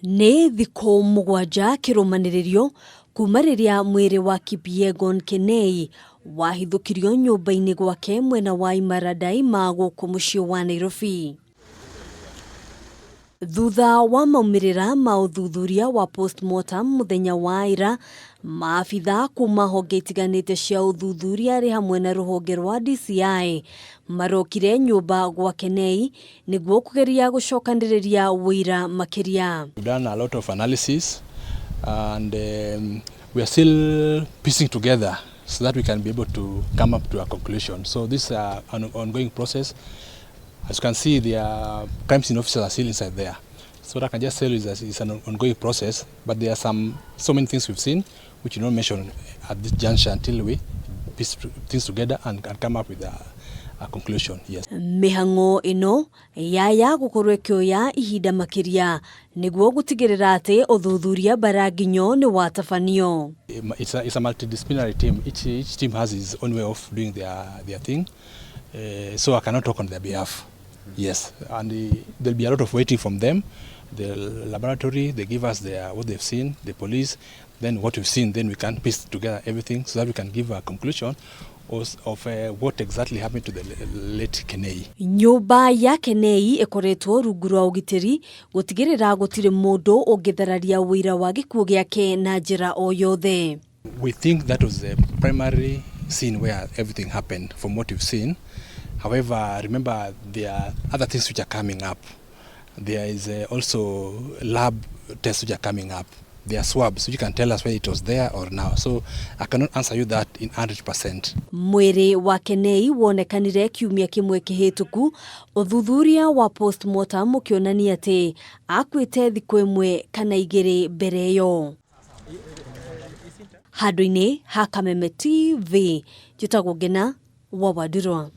Nĩ thikũ mũgwanja kĩrũmanĩrĩrio kuma rĩrĩa mwĩrĩ wa Kipyegon Kenei wahithũkirio nyũmba-inĩ gwake mwena wa Imara Daima gũkũ mũciĩ wa Nairobi. Thutha wa maumĩrĩra ma ũthuthuria wa postmortem mũthenya wa ira, maabitha kuma honge itiganĩte cia ũthuthuria arĩ hamwe na rũhonge rwa DCI marokire nyũmba gwa Kenei nĩguo kũgeria gũcokanĩrĩria wĩira makĩria. We've done a lot of analysis and we are still piecing together so that we can be able to come up to a conclusion. So this is an ongoing process. As you can see, the crime scene officers are still inside there. So what I can just tell you is that it's an ongoing process, but there are so many things we've seen which you don't mention at this juncture until we piece things together and can come up with a conclusion. Yes. Mĩhang'o ĩno yaya gũkorwo ĩkĩoya ihinda makĩria nĩguo gũtigĩrĩra atĩ ũthuthuria baranginyo nĩ watabanio. It's a multidisciplinary team. Each team has its own way of doing their thing. So I cannot talk on their behalf. Yes, and there'll be a lot of waiting from them. The laboratory, they give us what they've seen, the police, then what we've seen, then we can piece together everything so that we can give a conclusion of what exactly happened to the late Kenei. Nyũmba ya Kenei ĩkoretwo rungu rwa ũgitĩri gũtigĩrĩra gũtirĩ mũndũ ũngĩthararia wĩira wa gĩkuũ gĩake na njĩra o yothe. We think that was the primary scene where everything happened from what we've seen. However, remember there are other things which are coming up. There is also lab tests which are coming up. There are swabs which can tell us whether it was there or now. So I cannot answer you that in 100%. Mwĩrĩ wa Kenei wonekanire kiumia kĩmwe kĩhĩtũku, ũthuthuria wa postmortem ũkĩonania atĩ akuĩte thikũ ĩmwe kana igĩrĩ mbere ĩyo. Handũ-inĩ ha Kameme TV, njĩtagwo Ngina wa Wadurwa.